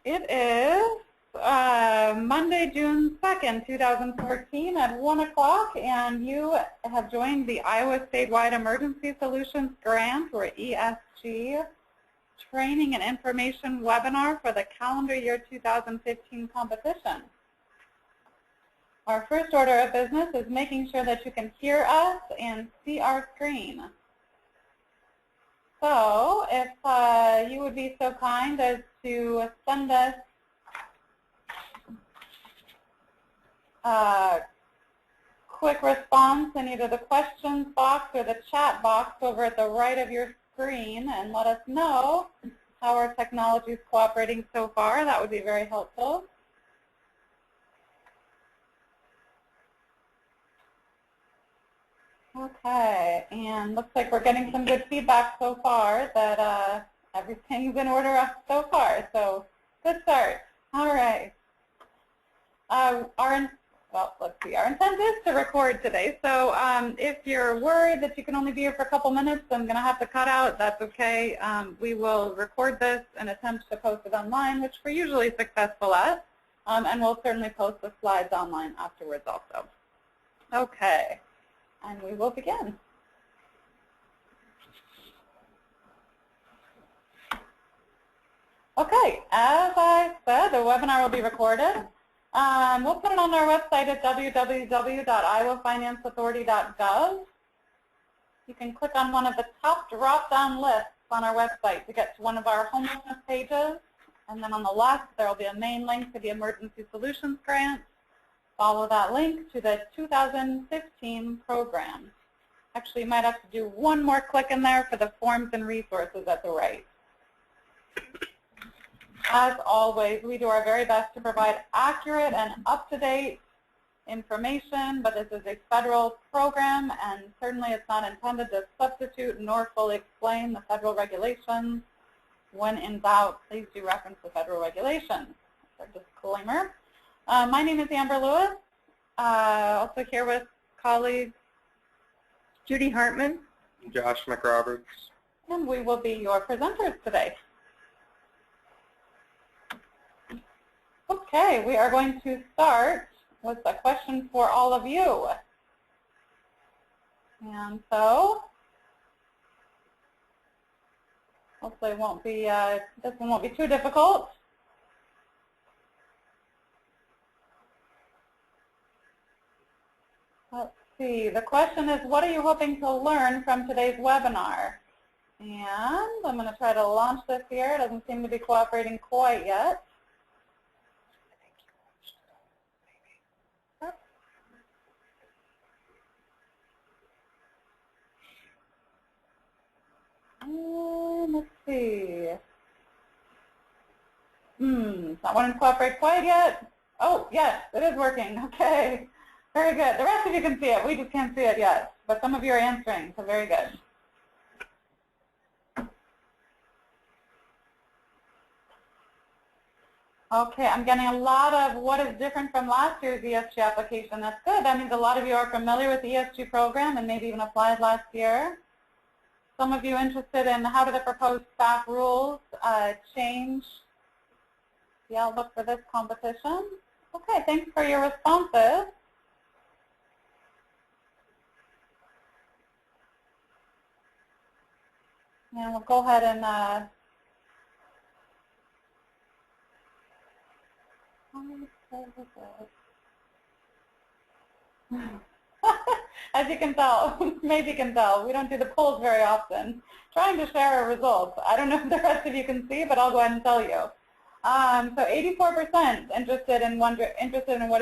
It is Monday, June 2nd, 2014 at 1 o'clock, and you have joined the Iowa Statewide Emergency Solutions Grant, or ESG, Training and Information Webinar for the calendar year 2015 competition. Our first order of business is making sure that you can hear us and see our screen. So if you would be so kind as to send us a quick response in either the questions box or the chat box over at the right of your screen and let us know how our technology is cooperating so far, that would be very helpful. Okay, and looks like we're getting some good feedback so far that everything's in order so far, so good start. All right. Let's see, our intent is to record today, so if you're worried that you can only be here for a couple minutes, I'm going to have to cut out. That's okay. We will record this and attempt to post it online, which we're usually successful at, and we'll certainly post the slides online afterwards also. Okay. And we will begin. Okay, as I said, the webinar will be recorded. We'll put it on our website at www.iowafinanceauthority.gov. You can click on one of the top drop-down lists on our website to get to one of our homelessness pages. And then on the left, there will be a main link to the Emergency Solutions Grant. Follow that link to the 2015 program. Actually, you might have to do one more click in there for the forms and resources at the right. As always, we do our very best to provide accurate and up-to-date information, but this is a federal program, and certainly it's not intended to substitute nor fully explain the federal regulations. When in doubt, please do reference the federal regulations. That's a disclaimer. My name is Amber Lewis, also here with colleagues Judy Hartman, Josh McRoberts, and we will be your presenters today. Okay, we are going to start with a question for all of you. And so, hopefully it won't be, this one won't be too difficult. Let's see, the question is, what are you hoping to learn from today's webinar? And I'm going to try to launch this here. It doesn't seem to be cooperating quite yet. Let's see. It's not wanting to cooperate quite yet. Oh, yes, it is working. Okay. Very good. The rest of you can see it. We just can't see it yet. But some of you are answering, so very good. Okay, I'm getting a lot of what is different from last year's ESG application. That's good. That means a lot of you are familiar with the ESG program and maybe even applied last year. Some of you interested in how do the proposed staff rules change the outlook for this competition. Okay, thanks for your responses. And we'll go ahead and as you can tell, maybe you can tell, we don't do the polls very often. Trying to share our results. I don't know if the rest of you can see, but I'll go ahead and tell you. So 84% interested in what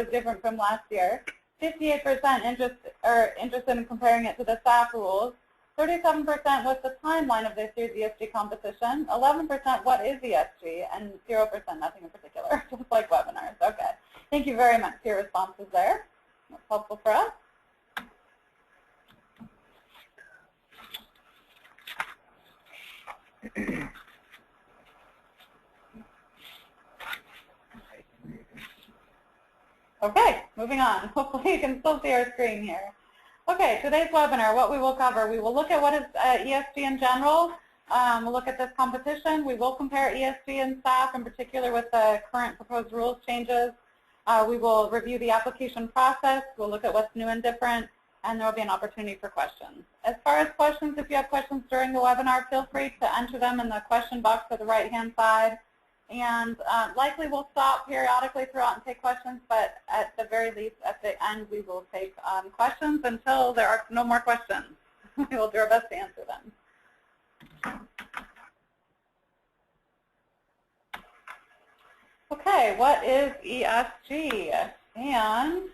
is different from last year. 58% interested in comparing it to the staff rules. 37% what's the timeline of this year's ESG competition, 11% what is ESG, and 0% nothing in particular, just like webinars. Okay. Thank you very much for your responses there. That's helpful for us. Okay, moving on. Hopefully you can still see our screen here. Okay, today's webinar, what we will cover, we will look at what is ESG in general, We'll look at this competition. We will compare ESG and staff, in particular with the current proposed rules changes. We will review the application process. We'll look at what's new and different, and there will be an opportunity for questions. As far as questions, if you have questions during the webinar, feel free to enter them in the question box to the right-hand side. And likely we'll stop periodically throughout and take questions, but at the very least, at the end, we will take questions until there are no more questions. We will do our best to answer them. Okay, what is ESG? And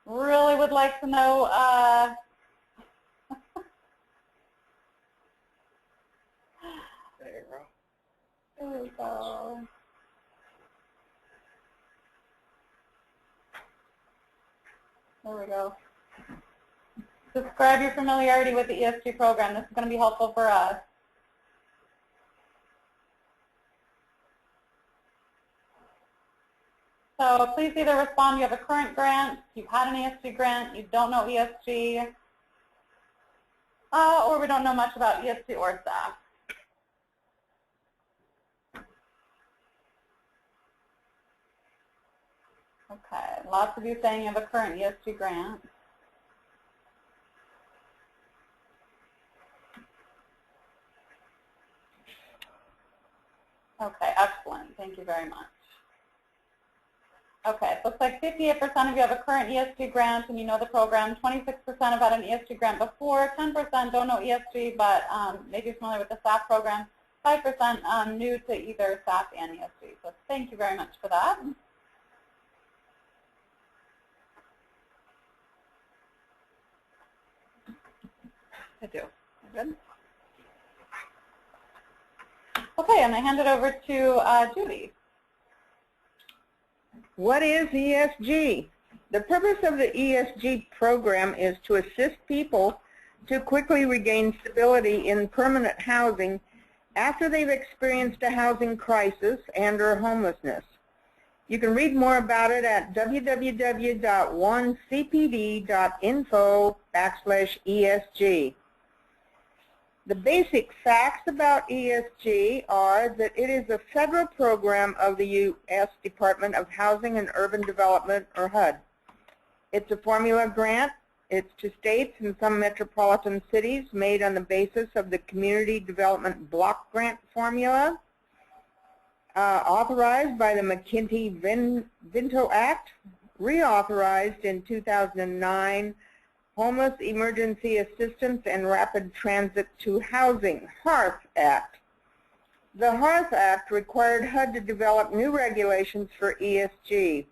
really would like to know there we go. There we go. Describe your familiarity with the ESG program. This is going to be helpful for us. So please either respond, you have a current grant, you've had an ESG grant, you don't know ESG, or we don't know much about ESG or staff. Okay, lots of you saying you have a current ESG grant. Okay, excellent. Thank you very much. Okay, it looks like 58% of you have a current ESG grant and you know the program. 26% have had an ESG grant before. 10% don't know ESG but maybe familiar with the staff program. 5% new to either staff and ESG. So thank you very much for that. I do. Good. Okay, and I hand it over to Judy. What is ESG? The purpose of the ESG program is to assist people to quickly regain stability in permanent housing after they've experienced a housing crisis and/or homelessness. You can read more about it at www.onecpd.info/ESG. The basic facts about ESG are that it is a federal program of the U.S. Department of Housing and Urban Development, or HUD. It's a formula grant. It's to states and some metropolitan cities made on the basis of the Community Development Block Grant formula, authorized by the McKinney-Vento Act, reauthorized in 2009, Homeless Emergency Assistance and Rapid Transit to Housing, HARF Act. The HARF Act required HUD to develop new regulations for ESG,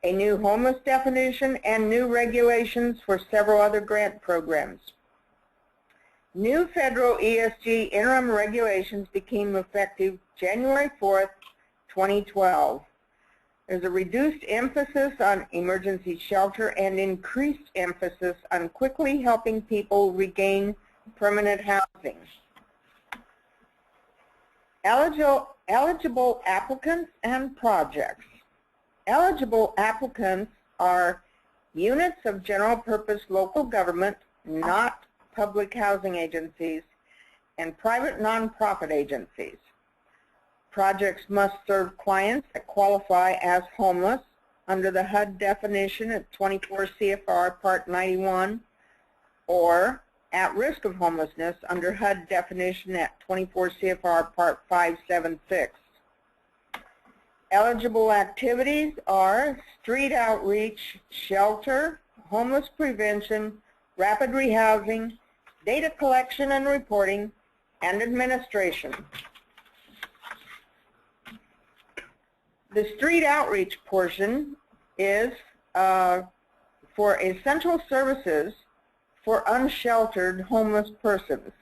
a new homeless definition, and new regulations for several other grant programs. New federal ESG interim regulations became effective January 4th, 2012. There's a reduced emphasis on emergency shelter and increased emphasis on quickly helping people regain permanent housing. Eligible applicants and projects. Eligible applicants are units of general purpose local government, not public housing agencies, and private nonprofit agencies. Projects must serve clients that qualify as homeless under the HUD definition at 24 CFR Part 91, or at risk of homelessness under HUD definition at 24 CFR Part 576. Eligible activities are street outreach, shelter, homeless prevention, rapid rehousing, data collection and reporting, and administration. The street outreach portion is for essential services for unsheltered homeless persons,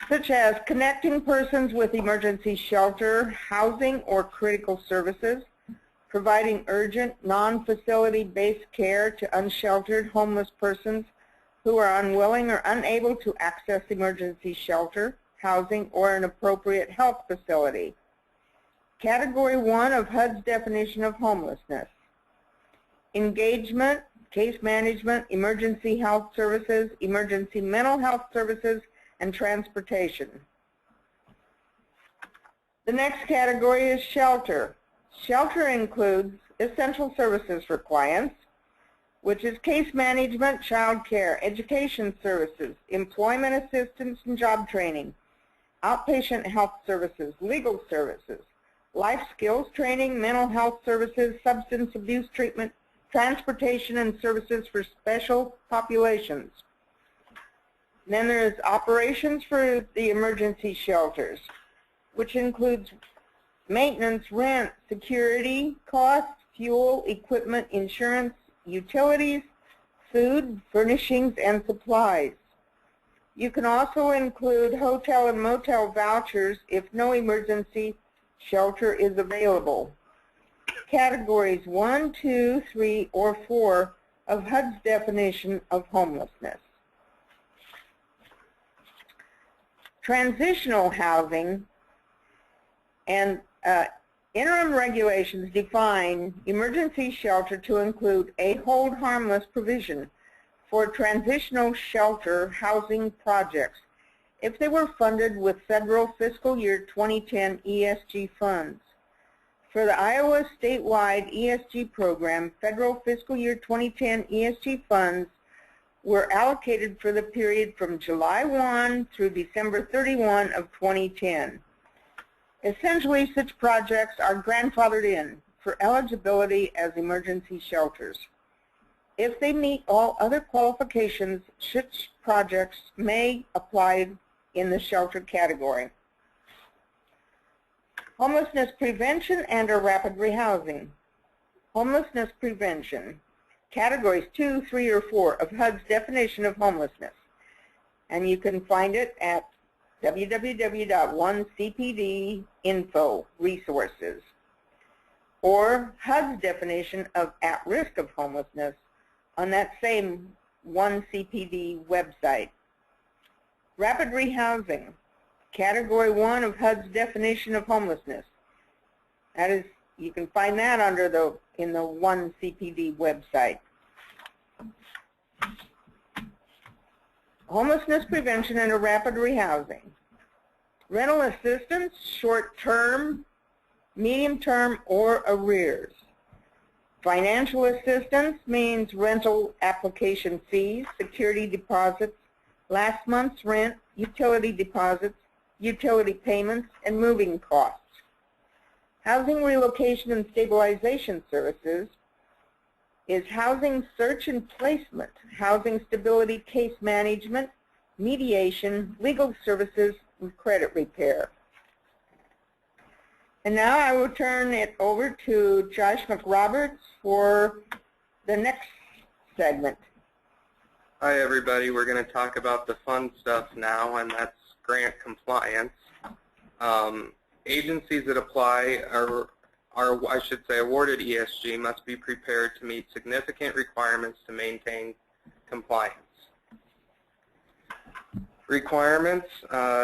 such as connecting persons with emergency shelter, housing, or critical services, providing urgent, non-facility-based care to unsheltered homeless persons who are unwilling or unable to access emergency shelter, housing, or an appropriate health facility. Category 1 of HUD's definition of homelessness. Engagement, case management, emergency health services, emergency mental health services, and transportation. The next category is shelter. Shelter includes essential services for clients, which is case management, child care, education services, employment assistance and job training, outpatient health services, legal services, life skills training, mental health services, substance abuse treatment, transportation and services for special populations. Then there's operations for the emergency shelters, which includes maintenance, rent, security costs, fuel, equipment, insurance, utilities, food, furnishings, and supplies. You can also include hotel and motel vouchers if no emergency shelter is available. Categories 1, 2, 3, or 4 of HUD's definition of homelessness. Transitional housing and interim regulations define emergency shelter to include a hold harmless provision for transitional shelter housing projects if they were funded with federal fiscal year 2010 ESG funds. For the Iowa statewide ESG program, federal fiscal year 2010 ESG funds were allocated for the period from July 1 through December 31 of 2010. Essentially, such projects are grandfathered in for eligibility as emergency shelters. If they meet all other qualifications, such projects may apply in the shelter category. Homelessness prevention and or rapid rehousing. Homelessness prevention. Categories 2, 3, or 4 of HUD's definition of homelessness. And you can find it at www.1cpd.info resources, or HUD's definition of at-risk of homelessness on that same 1CPD website. Rapid rehousing, category 1 of HUD's definition of homelessness. That is, you can find that under in the 1CPD website. Homelessness prevention and a rapid rehousing. Rental assistance, short-term, medium-term, or arrears. Financial assistance means rental application fees, security deposits, last month's rent, utility deposits, utility payments, and moving costs. Housing relocation and stabilization services is housing search and placement, housing stability case management, mediation, legal services, and credit repair. And now I will turn it over to Josh McRoberts for the next segment. Hi everybody, we're going to talk about the fun stuff now, and that's grant compliance. Agencies that apply are, I should say, awarded ESG must be prepared to meet significant requirements to maintain compliance. Requirements,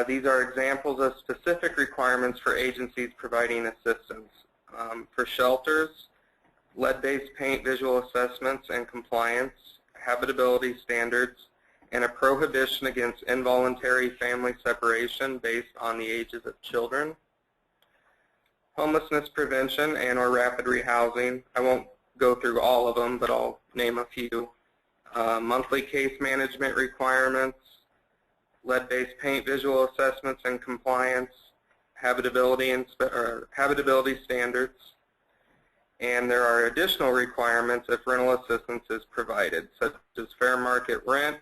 these are examples of specific requirements for agencies providing assistance. For shelters, lead-based paint visual assessments and compliance, habitability standards, and a prohibition against involuntary family separation based on the ages of children. Homelessness prevention and or rapid rehousing, I won't go through all of them, but I'll name a few. Monthly case management requirements, lead-based paint visual assessments and compliance, habitability standards, and there are additional requirements if rental assistance is provided, such as fair market rent,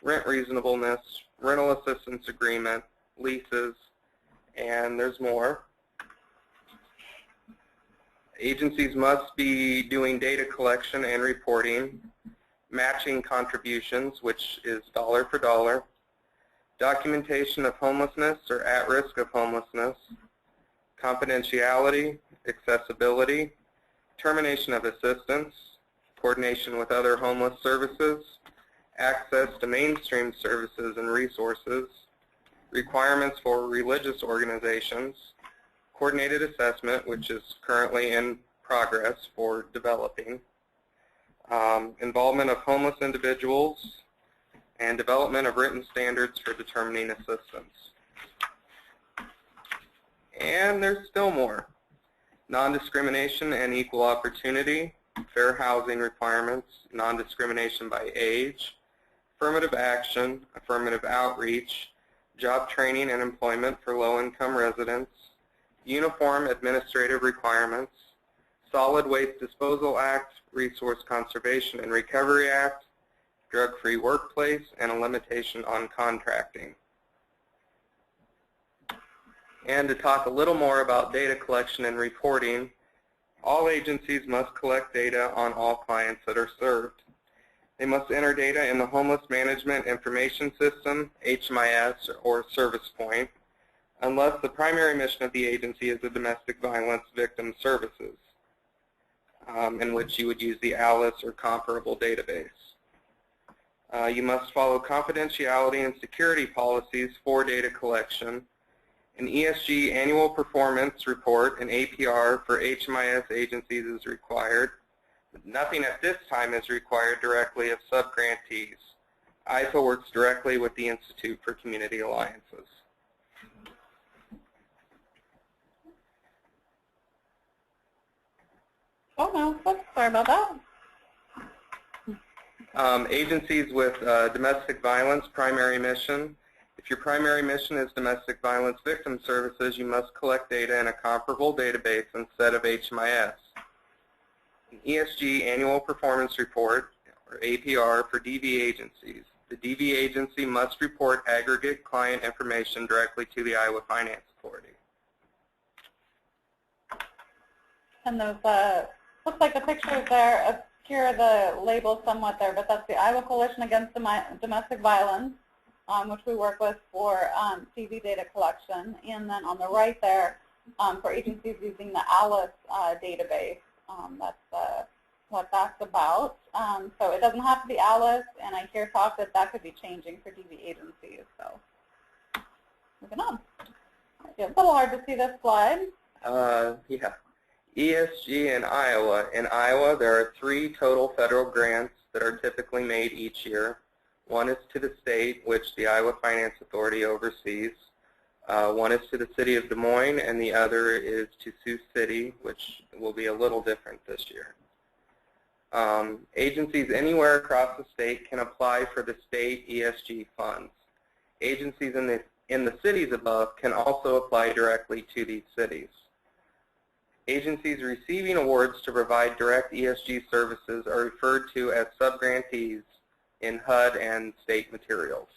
rent reasonableness, rental assistance agreement, leases, and there's more. Agencies must be doing data collection and reporting, matching contributions, which is dollar for dollar, documentation of homelessness or at risk of homelessness, confidentiality, accessibility, termination of assistance, coordination with other homeless services, access to mainstream services and resources, requirements for religious organizations, coordinated assessment, which is currently in progress for developing, involvement of homeless individuals, and development of written standards for determining assistance. And there's still more. Non-discrimination and equal opportunity, fair housing requirements, non-discrimination by age, affirmative action, affirmative outreach, job training and employment for low-income residents, uniform administrative requirements, Solid Waste Disposal Act, Resource Conservation and Recovery Act, drug-free workplace, and a limitation on contracting. And to talk a little more about data collection and reporting, all agencies must collect data on all clients that are served. They must enter data in the Homeless Management Information System, HMIS, or Service Point, unless the primary mission of the agency is the Domestic Violence Victim Services, in which you would use the ALICE or comparable database. You must follow confidentiality and security policies for data collection. An ESG annual performance report, an APR, for HMIS agencies is required. Nothing at this time is required directly of subgrantees. IFA works directly with the Institute for Community Alliances. Oh no, sorry about that. Agencies with domestic violence primary mission. If your primary mission is domestic violence victim services, you must collect data in a comparable database instead of HMIS. An ESG annual performance report, or APR, for DV agencies. The DV agency must report aggregate client information directly to the Iowa Finance Authority. And those, looks like the pictures there obscure the label somewhat there, but that's the Iowa Coalition Against Domestic Violence, which we work with for CV data collection. And then on the right there, for agencies using the ALICE database, that's what that's about. So it doesn't have to be ALICE, and I hear talk that could be changing for DV agencies. So moving on. It's a little hard to see this slide. Yeah. ESG in Iowa. In Iowa, there are 3 total federal grants that are typically made each year. One is to the state, which the Iowa Finance Authority oversees. One is to the city of Des Moines, and the other is to Sioux City, which will be a little different this year. Agencies anywhere across the state can apply for the state ESG funds. Agencies in the cities above can also apply directly to these cities. Agencies receiving awards to provide direct ESG services are referred to as subgrantees in HUD and state materials.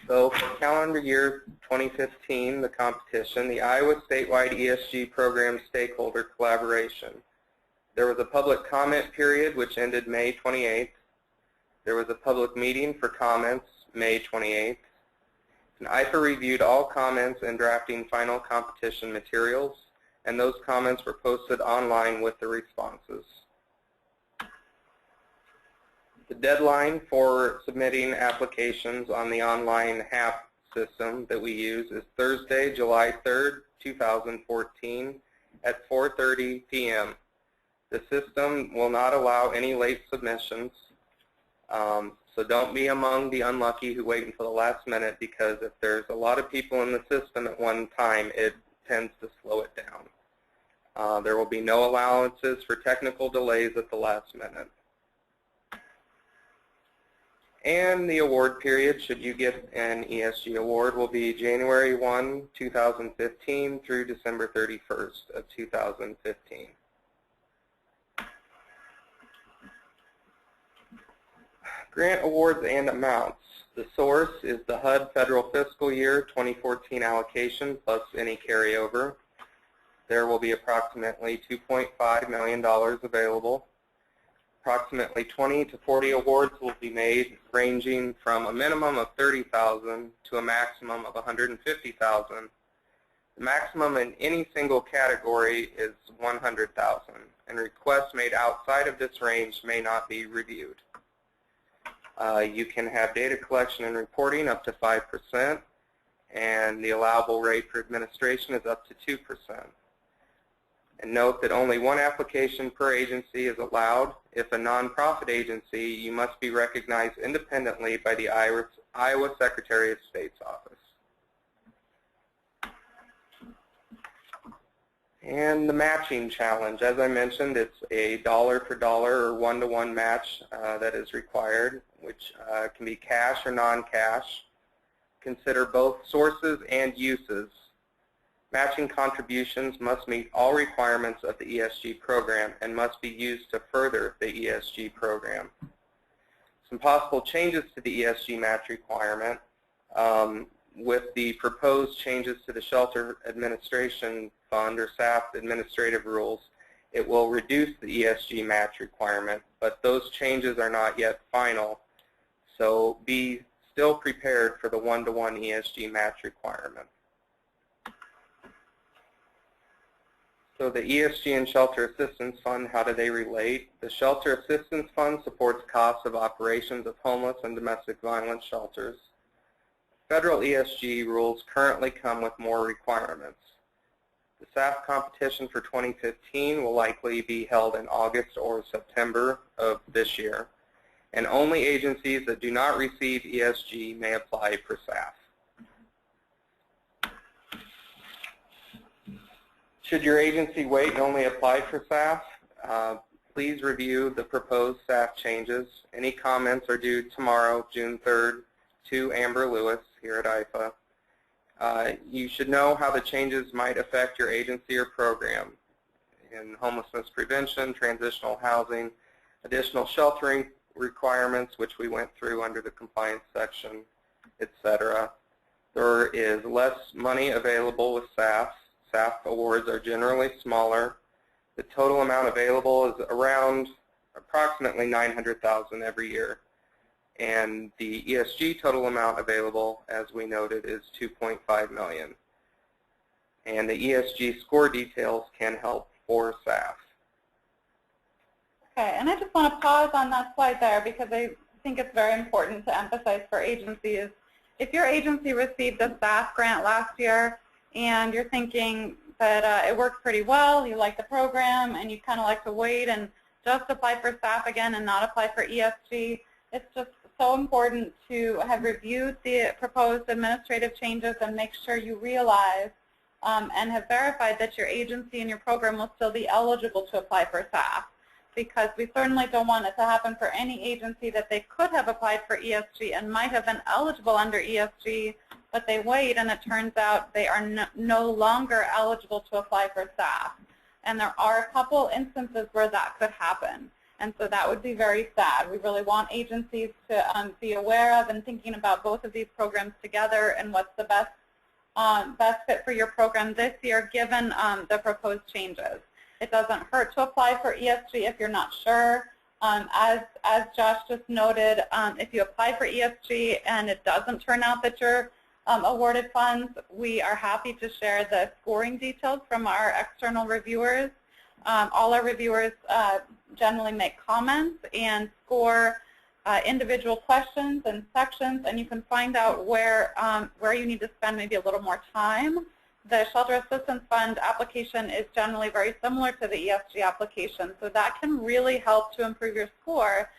So for calendar year 2015, the competition, the Iowa Statewide ESG Program Stakeholder Collaboration. There was a public comment period which ended May 28th. There was a public meeting for comments May 28th. And IFA reviewed all comments in drafting final competition materials, and those comments were posted online with the responses. The deadline for submitting applications on the online HAP system that we use is Thursday, July 3rd, 2014 at 4:30 p.m. The system will not allow any late submissions, so don't be among the unlucky who wait until the last minute, because if there's a lot of people in the system at one time, it tends to slow it down. There will be no allowances for technical delays at the last minute. And the award period, should you get an ESG award, will be January 1, 2015 through December 31st of 2015. Grant awards and amounts. The source is the HUD Federal Fiscal Year 2014 allocation plus any carryover. There will be approximately $2.5 million available. Approximately 20 to 40 awards will be made, ranging from a minimum of $30,000 to a maximum of $150,000. The maximum in any single category is $100,000, and requests made outside of this range may not be reviewed. You can have data collection and reporting up to 5%, and the allowable rate for administration is up to 2%. And note that only one application per agency is allowed. If a nonprofit agency, you must be recognized independently by the Iowa Secretary of State's office. And the matching challenge, as I mentioned, it's a dollar for dollar or one-to-one match that is required, which can be cash or non-cash. Consider both sources and uses. Matching contributions must meet all requirements of the ESG program and must be used to further the ESG program. Some possible changes to the ESG match requirement with the proposed changes to the Shelter Administration Fund or SAF administrative rules, it will reduce the ESG match requirement, but those changes are not yet final, so be still prepared for the one-to-one ESG match requirement. So the ESG and Shelter Assistance Fund, how do they relate? The Shelter Assistance Fund supports costs of operations of homeless and domestic violence shelters. Federal ESG rules currently come with more requirements. The SAF competition for 2015 will likely be held in August or September of this year, and only agencies that do not receive ESG may apply for SAF. Should your agency wait and only apply for SAF? Please review the proposed SAF changes. Any comments are due tomorrow, June 3rd, to Amber Lewis here at IFA. You should know how the changes might affect your agency or program in homelessness prevention, transitional housing, additional sheltering requirements, which we went through under the compliance section, etc. There is less money available with SAF. SAF awards are generally smaller. The total amount available is around approximately $900,000 every year. And the ESG total amount available, as we noted, is $2.5 million. And the ESG score details can help for SAF. Okay, and I just want to pause on that slide there because I think it's very important to emphasize for agencies. If your agency received a SAF grant last year and you're thinking that it worked pretty well, you like the program, and you kind of like to wait and just apply for SAF again and not apply for ESG, it's just so important to have reviewed the proposed administrative changes and make sure you realize and have verified that your agency and your program will still be eligible to apply for SAF, because we certainly don't want it to happen for any agency that they could have applied for ESG and might have been eligible under ESG, but they wait and it turns out they are no longer eligible to apply for SAF. And there are a couple instances where that could happen. And so that would be very sad. We really want agencies to be aware of and thinking about both of these programs together and what's the best fit for your program this year given the proposed changes. It doesn't hurt to apply for ESG if you're not sure. As Josh just noted, if you apply for ESG and it doesn't turn out that you're awarded funds, we are happy to share the scoring details from our external reviewers. All our reviewers generally make comments and score individual questions and sections, and you can find out where you need to spend maybe a little more time. The Shelter Assistance Fund application is generally very similar to the ESG application, so that can really help to improve your score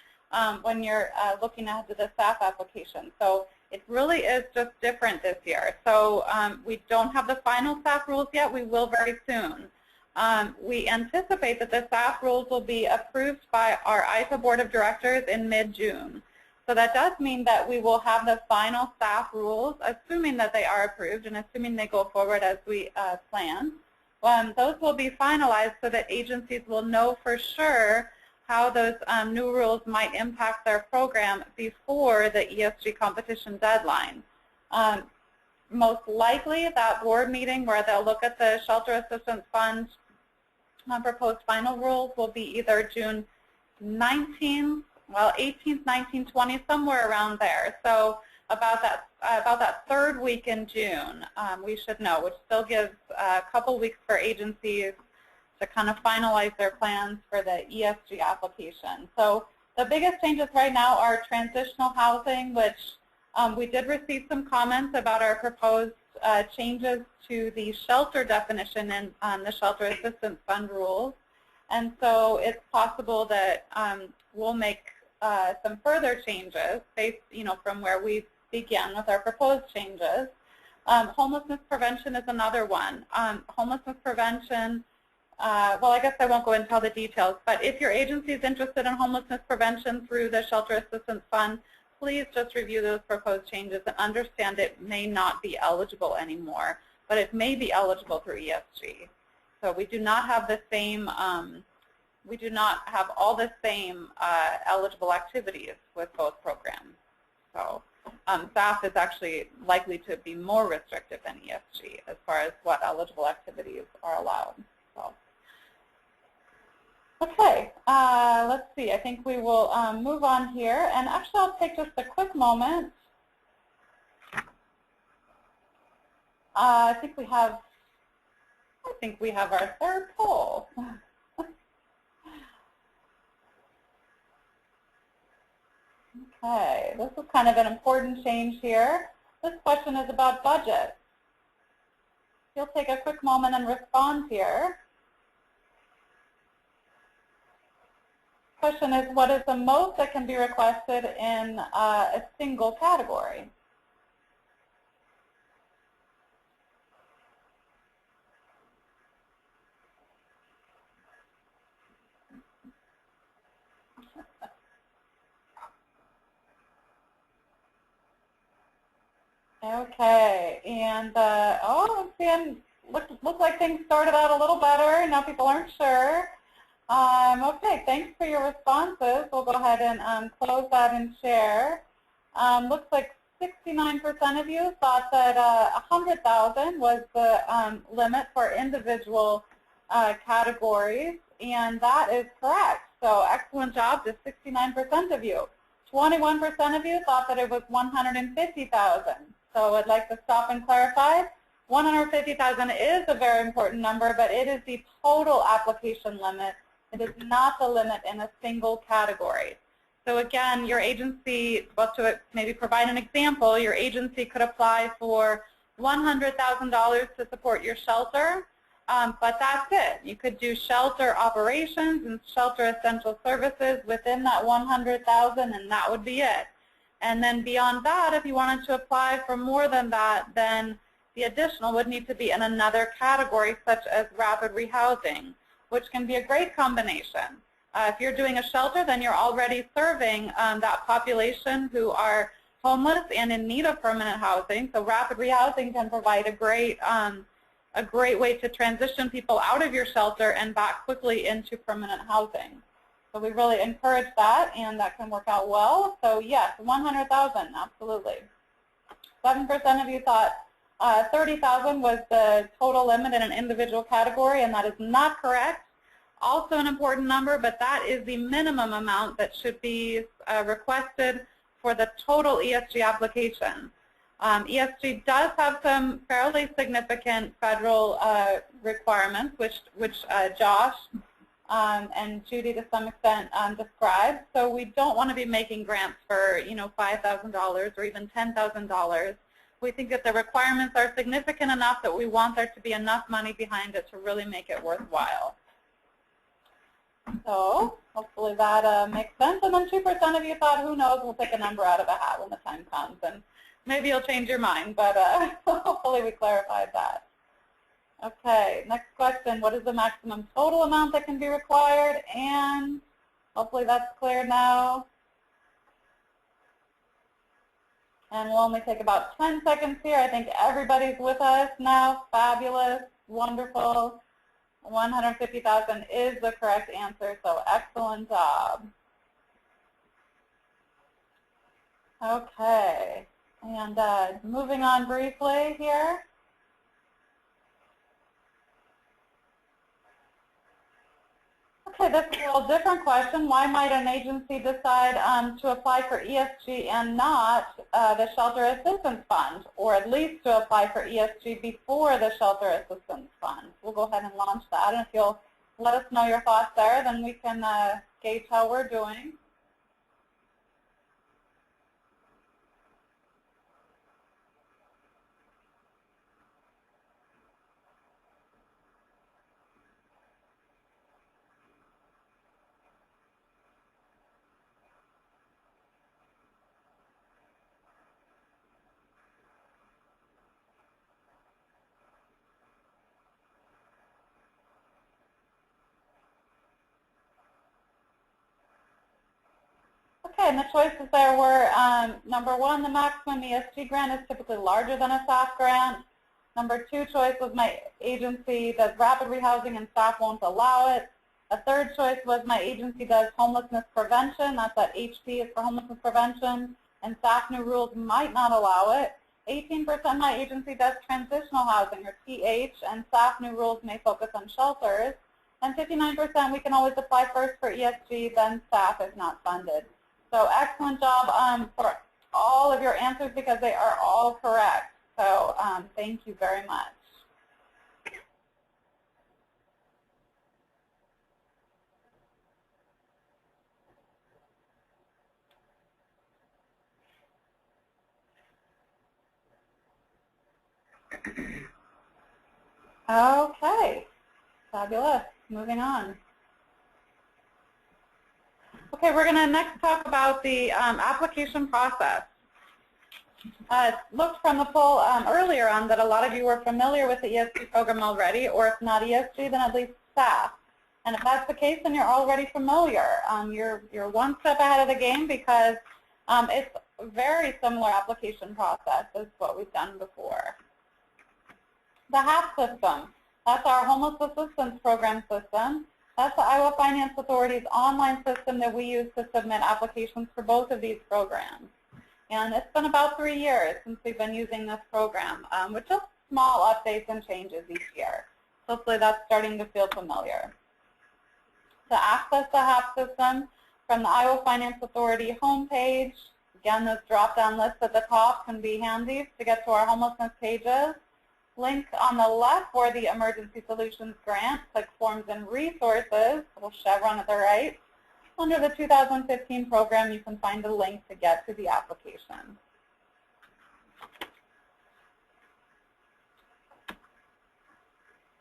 when you're looking ahead to the SAF application. So it really is just different this year. So we don't have the final SAF rules yet. We will very soon. We anticipate that the SAF rules will be approved by our IFA Board of Directors in mid-June. So that does mean that we will have the final SAF rules, assuming that they are approved and assuming they go forward as we plan. Those will be finalized so that agencies will know for sure how those new rules might impact their program before the ESG competition deadline. Most likely that board meeting where they'll look at the Shelter Assistance Fund proposed final rules will be either June 19th, well, 18th, 19th, 20th, somewhere around there. So about that third week in June, we should know, which still gives a couple weeks for agencies to kind of finalize their plans for the ESG application. So the biggest changes right now are transitional housing, which we did receive some comments about our proposed changes to the shelter definition in the Shelter Assistance Fund rules. And so it's possible that we'll make some further changes based, from where we began with our proposed changes. Homelessness prevention is another one. Homelessness prevention, well, I guess I won't go into all the details, but if your agency is interested in homelessness prevention through the Shelter Assistance Fund, please just review those proposed changes and understand it may not be eligible anymore, but it may be eligible through ESG. So we do not have the same, we do not have all the same eligible activities with both programs. So SAF is actually likely to be more restrictive than ESG as far as what eligible activities are allowed. So. Okay, let's see. I think we will move on here, and actually I'll take just a quick moment. I think we have our third poll. Okay, this is kind of an important change here. This question is about budget. You'll take a quick moment and respond here. Question is, what is the most that can be requested in a single category? Okay, and oh, and look like things started out a little better. Now people aren't sure. Okay, thanks for your responses. We'll go ahead and close that and share. Looks like 69% of you thought that 100,000 was the limit for individual categories, and that is correct. So excellent job to 69% of you. 21% of you thought that it was 150,000. So I'd like to stop and clarify. 150,000 is a very important number, but it is the total application limit. It is not the limit in a single category. So again, your agency, well, to maybe provide an example, your agency could apply for $100,000 to support your shelter, but that's it. You could do shelter operations and shelter essential services within that $100,000, and that would be it. And then beyond that, if you wanted to apply for more than that, then the additional would need to be in another category, such as rapid rehousing, which can be a great combination. If you're doing a shelter, then you're already serving that population who are homeless and in need of permanent housing. So rapid rehousing can provide a great way to transition people out of your shelter and back quickly into permanent housing. So we really encourage that, and that can work out well. So yes, 100,000, absolutely. 7% of you thought 30,000 was the total limit in an individual category, and that is not correct. Also an important number, but that is the minimum amount that should be requested for the total ESG application. ESG does have some fairly significant federal requirements, which Josh and Judy to some extent described. So we don't want to be making grants for $5,000 or even $10,000. We think that the requirements are significant enough that we want there to be enough money behind it to really make it worthwhile. So hopefully that makes sense. And then 2% of you thought, who knows, we'll pick a number out of a hat when the time comes. And maybe you'll change your mind, but hopefully we clarified that. Okay, next question. What is the maximum total amount that can be required? And hopefully that's clear now. And we'll only take about 10 seconds here. I think everybody's with us now. Fabulous, wonderful. 150,000 is the correct answer, so excellent job. Okay, and moving on briefly here. Okay, this is a little different question. Why might an agency decide to apply for ESG and not the Shelter Assistance Fund, or at least to apply for ESG before the Shelter Assistance Fund? We'll go ahead and launch that, and if you'll let us know your thoughts there, then we can gauge how we're doing. Okay, and the choices there were, number one, the maximum ESG grant is typically larger than a SAF grant. Number two choice was my agency does rapid rehousing and staff won't allow it. A third choice was my agency does homelessness prevention. That's that HP is for homelessness prevention, and staff new rules might not allow it. 18% my agency does transitional housing, or TH, and staff new rules may focus on shelters. And 59% we can always apply first for ESG, then staff is not funded. So excellent job for all of your answers because they are all correct. So thank you very much. Okay, fabulous. Moving on. Okay, we're going to next talk about the application process. Looked from the poll earlier on that a lot of you were familiar with the ESG program already, or if not ESG, then at least staff. And if that's the case, then you're already familiar. You're one step ahead of the game because it's a very similar application process as what we've done before. The HAP system, that's our Homeless Assistance Program system. That's the Iowa Finance Authority's online system that we use to submit applications for both of these programs. And it's been about 3 years since we've been using this program, with just small updates and changes each year. Hopefully that's starting to feel familiar. To access the HAP system from the Iowa Finance Authority homepage, again, those drop-down lists at the top can be handy to get to our homelessness pages. Link on the left for the Emergency Solutions Grant, click Forms and Resources, little chevron at the right. Under the 2015 program, you can find a link to get to the application.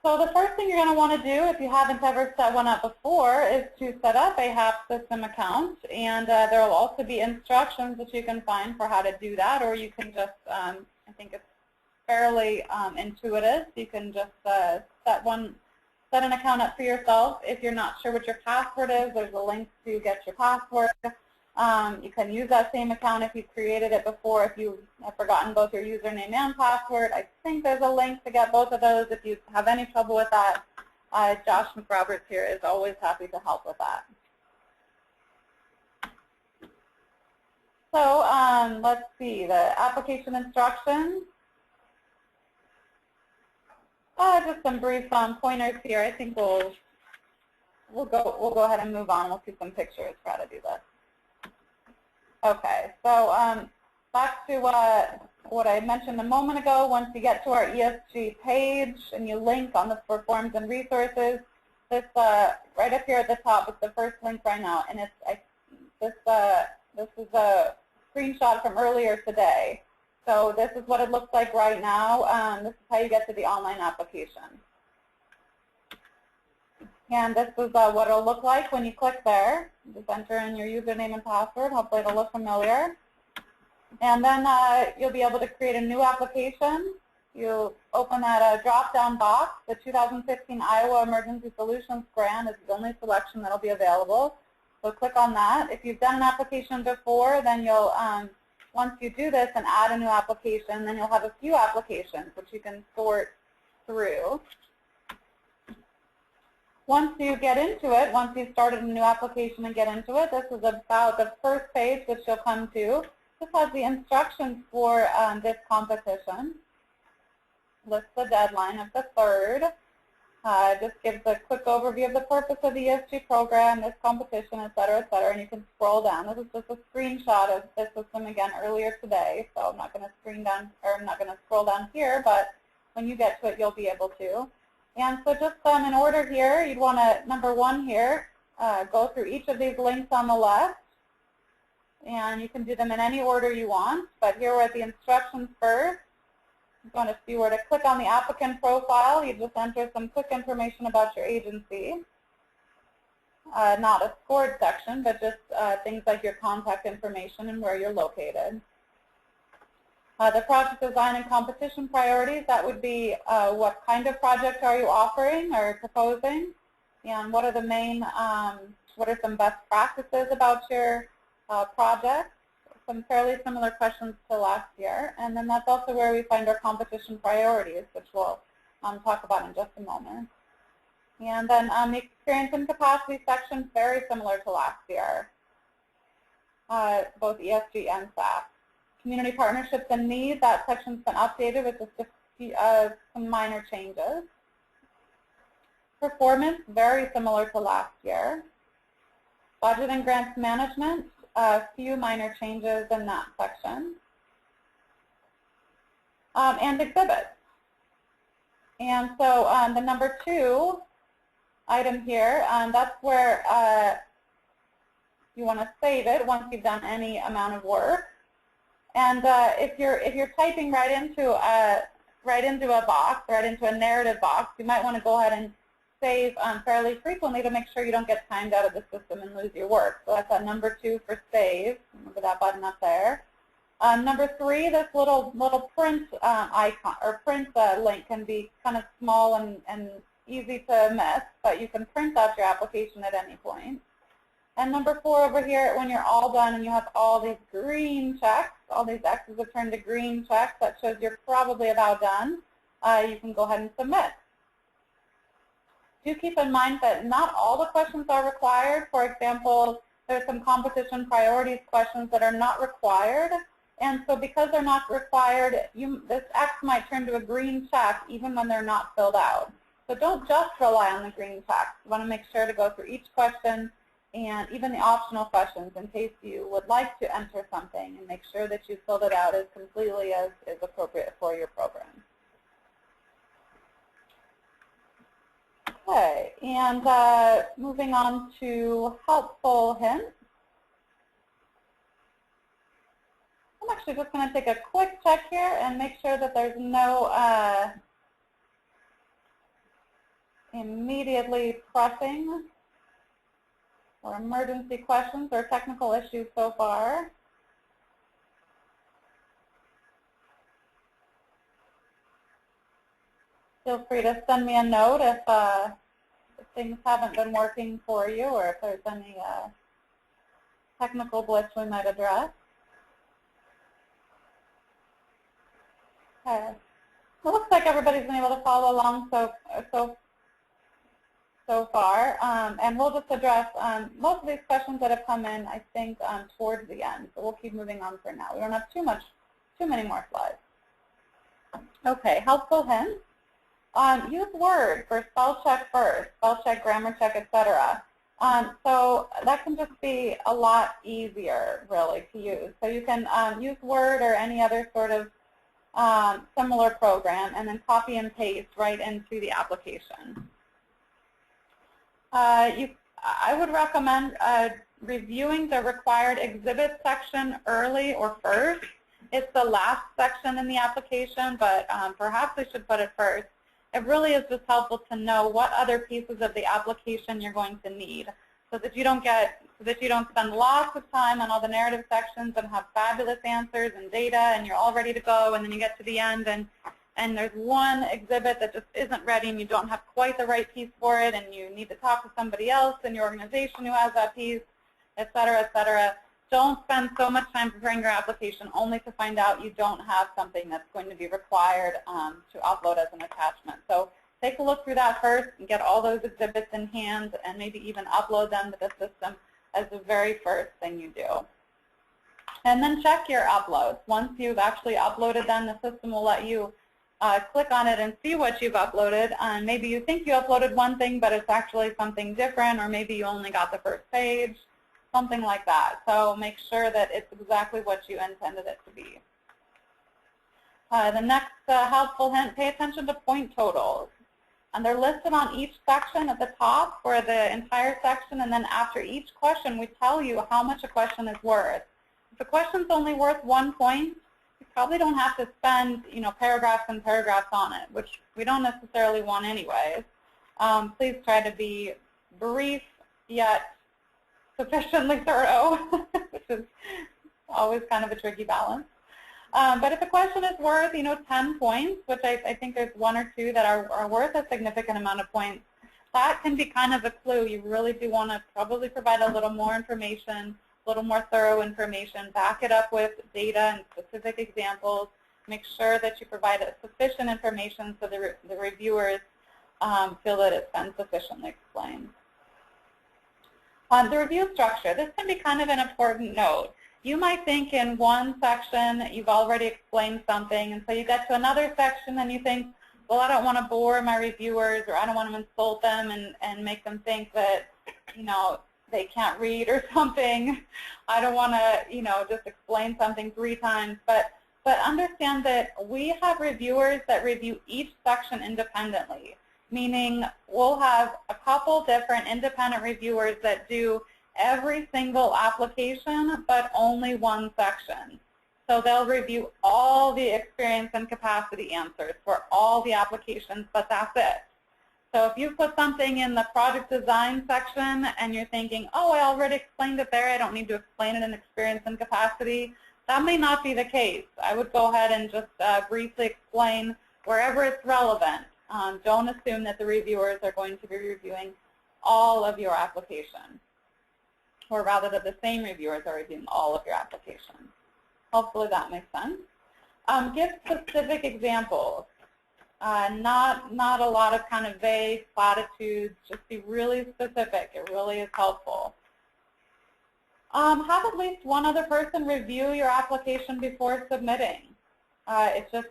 So the first thing you're going to want to do, if you haven't ever set one up before, is to set up a HAP system account. And there will also be instructions that you can find for how to do that, or you can just, I think it's fairly intuitive. You can just set an account up for yourself. If you're not sure what your password is, there's a link to get your password. You can use that same account if you've created it before. If you have forgotten both your username and password, I think there's a link to get both of those. If you have any trouble with that, Josh McRoberts here is always happy to help with that. So let's see, the application instructions. Just some brief pointers here. I think we'll go ahead and move on. We'll see some pictures for how to do this. Okay, so back to what I mentioned a moment ago. Once you get to our ESG page and you link on the for Forms and Resources, this right up here at the top is the first link right now, and this is a screenshot from earlier today. So this is what it looks like right now. This is how you get to the online application. And this is what it'll look like when you click there. Just enter in your username and password. Hopefully it'll look familiar. And then you'll be able to create a new application. You'll open that drop-down box. The 2015 Iowa Emergency Solutions Grant is the only selection that will be available. So click on that. If you've done an application before, then you'll once you do this and add a new application, then you'll have a few applications which you can sort through. Once you get into it, once you've started a new application and get into it, this is about the first page which you'll come to. This has the instructions for this competition. Lists the deadline of the 3rd. Just gives a quick overview of the purpose of the ESG program, this competition, et cetera, and you can scroll down. This is just a screenshot of this system again earlier today, so I'm not going to scroll down here, but when you get to it, you'll be able to. And so just in order here, you'd want to, number 1 here, go through each of these links on the left, and you can do them in any order you want, but here we're at the instructions first. If you were to click on the applicant profile, you just enter some quick information about your agency. Not a scored section, but just things like your contact information and where you're located. The project design and competition priorities, that would be what kind of project are you offering or proposing, and what are the main, what are some best practices about your projects, some fairly similar questions to last year. And then that's also where we find our competition priorities, which we'll talk about in just a moment. And then the experience and capacity section, very similar to last year, both ESG and SAP. Community partnerships and need, that section's been updated with just some minor changes. Performance, very similar to last year. Budget and grants management, a few minor changes in that section. And exhibits. And so the number 2 item here, that's where you want to save it once you've done any amount of work. And if you're typing right into a box, right into a narrative box, you might want to go ahead and save fairly frequently to make sure you don't get timed out of the system and lose your work. So that's that number 2 for save. Look at that button up there. Number 3, this little print icon or print link can be kind of small and easy to miss, but you can print out your application at any point. And number 4 over here, when you're all done and you have all these green checks, all these X's have turned to green checks, that shows you're probably about done. You can go ahead and submit. Do keep in mind that not all the questions are required. For example, there's some competition priorities questions that are not required. And so because they're not required, this X might turn to a green check even when they're not filled out. So don't just rely on the green checks. You want to make sure to go through each question and even the optional questions in case you would like to enter something, and make sure that you filled it out as completely as is appropriate for your program. Okay, and moving on to helpful hints. I'm actually just going to take a quick check here and make sure that there's no immediately pressing or emergency questions or technical issues so far. Feel free to send me a note if things haven't been working for you, or if there's any technical glitch we might address. Okay. It looks like everybody's been able to follow along so far, and we'll just address most of these questions that have come in, I think, towards the end. So we'll keep moving on for now. We don't have too many more slides. Okay, helpful hints. Use Word for spell check first, spell check, grammar check, etc. So that can just be a lot easier, really, to use. So you can use Word or any other sort of similar program and then copy and paste right into the application. I would recommend reviewing the required exhibit section early or first. It's the last section in the application, but perhaps we should put it first. It really is just helpful to know what other pieces of the application you're going to need, so that you don't spend lots of time on all the narrative sections and have fabulous answers and data, and you're all ready to go, and then you get to the end and there's one exhibit that just isn't ready and you don't have quite the right piece for it, and you need to talk to somebody else in your organization who has that piece, et cetera, et cetera. Don't spend so much time preparing your application only to find out you don't have something that's going to be required to upload as an attachment. So take a look through that first and get all those exhibits in hand, and maybe even upload them to the system as the very first thing you do. And then check your uploads. Once you've actually uploaded them, the system will let you click on it and see what you've uploaded. Maybe you think you uploaded one thing, but it's actually something different, or maybe you only got the first page, something like that. So make sure that it's exactly what you intended it to be. The next helpful hint, pay attention to point totals. And they're listed on each section at the top for the entire section, and then after each question we tell you how much a question is worth. If a question's only worth 1 point, you probably don't have to spend paragraphs and paragraphs on it, which we don't necessarily want anyways. Please try to be brief yet sufficiently thorough, which is always kind of a tricky balance. But if a question is worth 10 points, which I think there's 1 or 2 that are worth a significant amount of points, that can be kind of a clue. You really do want to probably provide a little more information a little more thorough information. Back it up with data and specific examples. Make sure that you provide sufficient information so the reviewers feel that it's been sufficiently explained. The review structure, this can be kind of an important note. You might think in one section you've already explained something, and so you get to another section and you think, well, I don't want to bore my reviewers, or I don't want to insult them and make them think that, you know, they can't read or something. I don't want to, you know, just explain something 3 times. But understand that we have reviewers that review each section independently, meaning we'll have a couple different independent reviewers that do every single application, but only one section. So they'll review all the experience and capacity answers for all the applications, but that's it. So if you put something in the project design section and you're thinking, oh, I already explained it there, I don't need to explain it in experience and capacity, that may not be the case. I would go ahead and just briefly explain wherever it's relevant. Don't assume that the reviewers are going to be reviewing all of your application, or rather that the same reviewers are reviewing all of your applications. Hopefully that makes sense. Give specific examples. Not a lot of kind of vague platitudes. Just be really specific. It really is helpful. Have at least one other person review your application before submitting. It's just,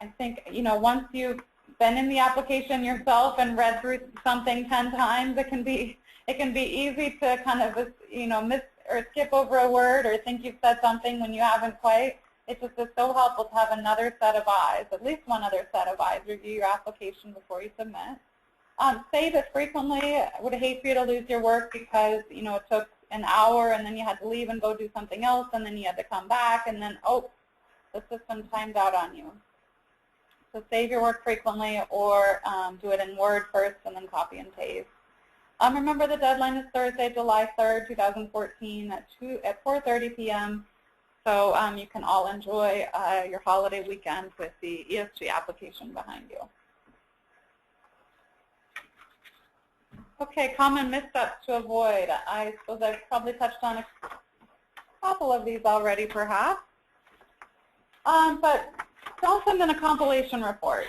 I think, you know, once you've been in the application yourself and read through something 10 times, it can be easy to kind of, you know, miss or skip over a word or think you've said something when you haven't quite. It's just so helpful to have another set of eyes, at least one other set of eyes, review your application before you submit. Save it frequently. I would hate for you to lose your work because, you know, it took an hour and then you had to leave and go do something else and then you had to come back and then, oh, the system timed out on you. So save your work frequently, or do it in Word first and then copy and paste. Remember, the deadline is Thursday, July 3rd, 2014 at 4:30 p.m. So you can all enjoy your holiday weekend with the ESG application behind you. Okay, common missteps to avoid. I suppose I've probably touched on a couple of these already, perhaps. But don't send in a compilation report.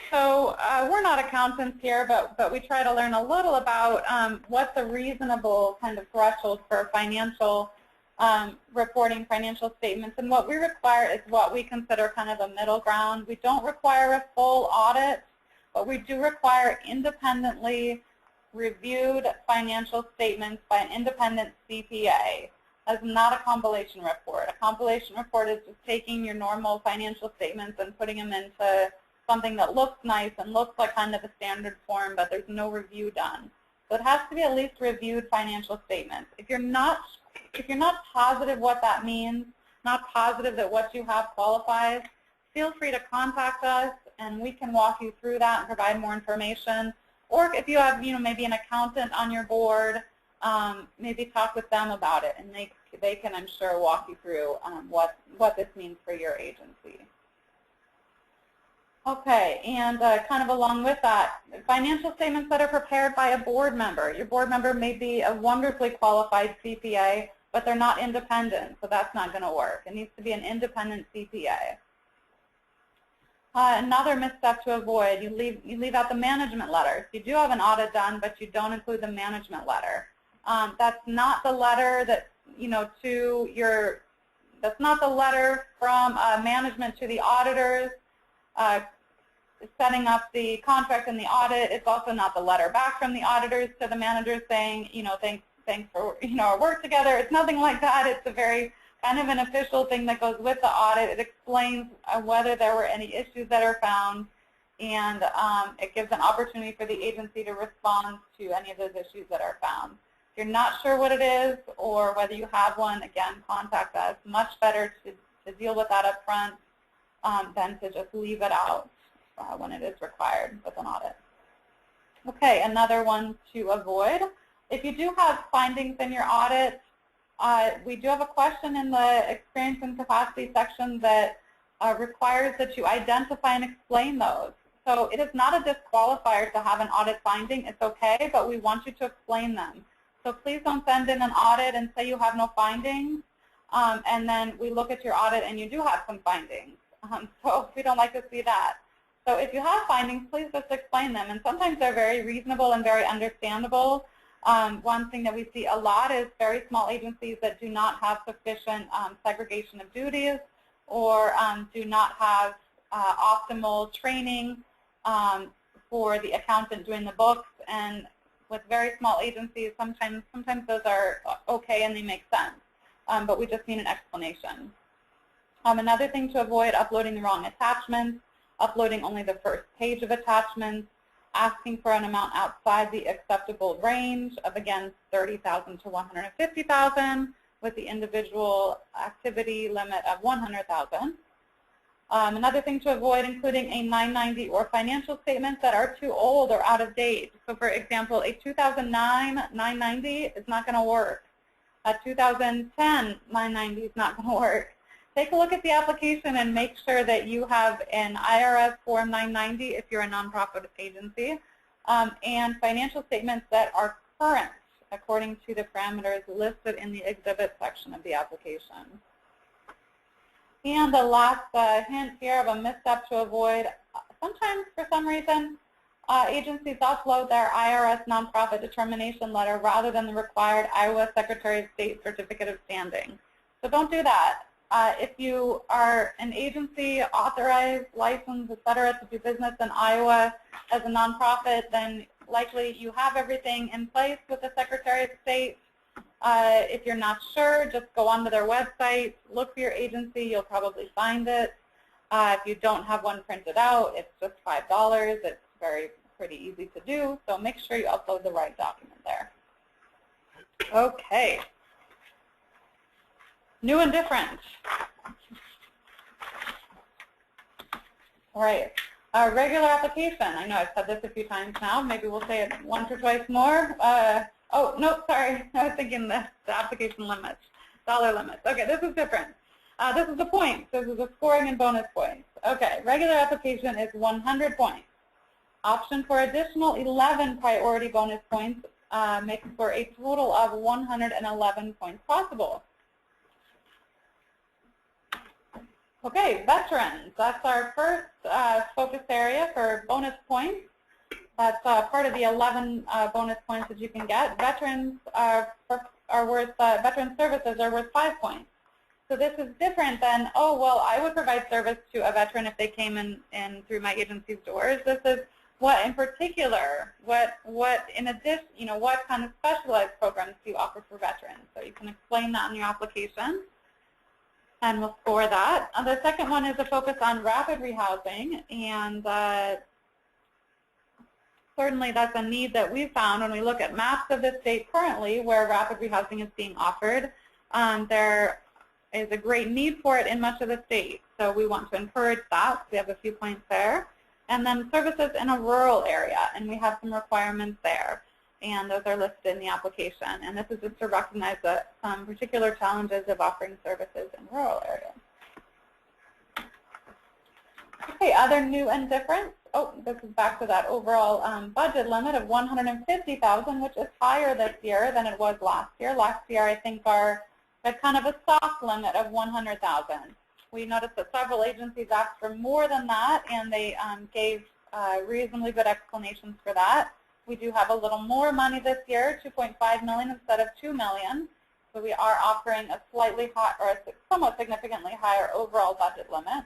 So we're not accountants here, but we try to learn a little about what's a reasonable kind of threshold for financial reporting, financial statements. And what we require is what we consider kind of a middle ground. We don't require a full audit, but we do require independently reviewed financial statements by an independent CPA. That's not a compilation report. A compilation report is just taking your normal financial statements and putting them into something that looks nice and looks like kind of a standard form, but there's no review done. So it has to be at least reviewed financial statements. If you're not positive what that means, not positive that what you have qualifies, feel free to contact us and we can walk you through that and provide more information. Or if you have, you know, maybe an accountant on your board, maybe talk with them about it, and they can, I'm sure, walk you through what this means for your agency. Okay, and kind of along with that, financial statements that are prepared by a board member. Your board member may be a wonderfully qualified CPA, but they're not independent, so that's not going to work. It needs to be an independent CPA. Another misstep to avoid, you leave out the management letter. So you do have an audit done, but you don't include the management letter. That's not the letter that, you know, that's not the letter from management to the auditors setting up the contract and the audit. It's also not the letter back from the auditors to the managers saying, you know, thanks for, you know, our work together. It's nothing like that. It's a very kind of an official thing that goes with the audit. It explains whether there were any issues that are found, and it gives an opportunity for the agency to respond to any of those issues that are found. If you're not sure what it is or whether you have one, again, contact us. Much better to deal with that up front than to just leave it out when it is required with an audit. Okay, another one to avoid. If you do have findings in your audit, we do have a question in the experience and capacity section that requires that you identify and explain those. So it is not a disqualifier to have an audit finding. It's okay, but we want you to explain them. So please don't send in an audit and say you have no findings, and then we look at your audit and you do have some findings. So we don't like to see that. So if you have findings, please just explain them. And sometimes they're very reasonable and very understandable. One thing that we see a lot is very small agencies that do not have sufficient segregation of duties, or do not have optimal training for the accountant doing the books. And with very small agencies, sometimes those are okay and they make sense, but we just need an explanation. Another thing to avoid: uploading the wrong attachments, uploading only the first page of attachments, asking for an amount outside the acceptable range of, again, $30,000 to $150,000, with the individual activity limit of $100,000. Another thing to avoid: including a 990 or financial statements that are too old or out of date. So for example, a 2009 990 is not going to work. A 2010 990 is not going to work. Take a look at the application and make sure that you have an IRS Form 990 if you're a nonprofit agency, and financial statements that are current according to the parameters listed in the exhibit section of the application. And the last hint here of a misstep to avoid: sometimes for some reason agencies upload their IRS nonprofit determination letter rather than the required Iowa Secretary of State Certificate of Standing. So don't do that. If you are an agency authorized, licensed, et cetera, to do business in Iowa as a nonprofit, then likely you have everything in place with the Secretary of State. If you're not sure, just go onto their website, look for your agency, you'll probably find it. If you don't have one printed out, it's just $5. It's pretty easy to do, so make sure you upload the right document there. Okay. New and different. All right. Our regular application. I know I've said this a few times now. Maybe we'll say it once or twice more. Oh, no, sorry. I was thinking the application limits, dollar limits. Okay, this is different. This is the points. This is the scoring and bonus points. Okay, regular application is 100 points. Option for additional 11 priority bonus points makes for a total of 111 points possible. Okay, veterans. That's our first focus area for bonus points. That's part of the 11 bonus points that you can get. Veterans are worth, veteran services are worth 5 points. So this is different than, oh, well, I would provide service to a veteran if they came in through my agency's doors. This is what in particular, what in addition, what kind of specialized programs do you offer for veterans? So you can explain that in your application, and we'll score that. The second one is a focus on rapid rehousing, and certainly that's a need that we found when we look at maps of the state currently where rapid rehousing is being offered. There is a great need for it in much of the state, so we want to encourage that. We have a few points there. And then services in a rural area, and we have some requirements there, and those are listed in the application. And this is just to recognize some particular challenges of offering services in rural areas. Okay, other new and different. Oh, this is back to that overall budget limit of $150,000, which is higher this year than it was last year. Last year, I think had kind of a soft limit of $100,000. We noticed that several agencies asked for more than that, and they gave reasonably good explanations for that. We do have a little more money this year, $2.5 million instead of $2 million. So we are offering a slightly high, or a somewhat significantly higher overall budget limit.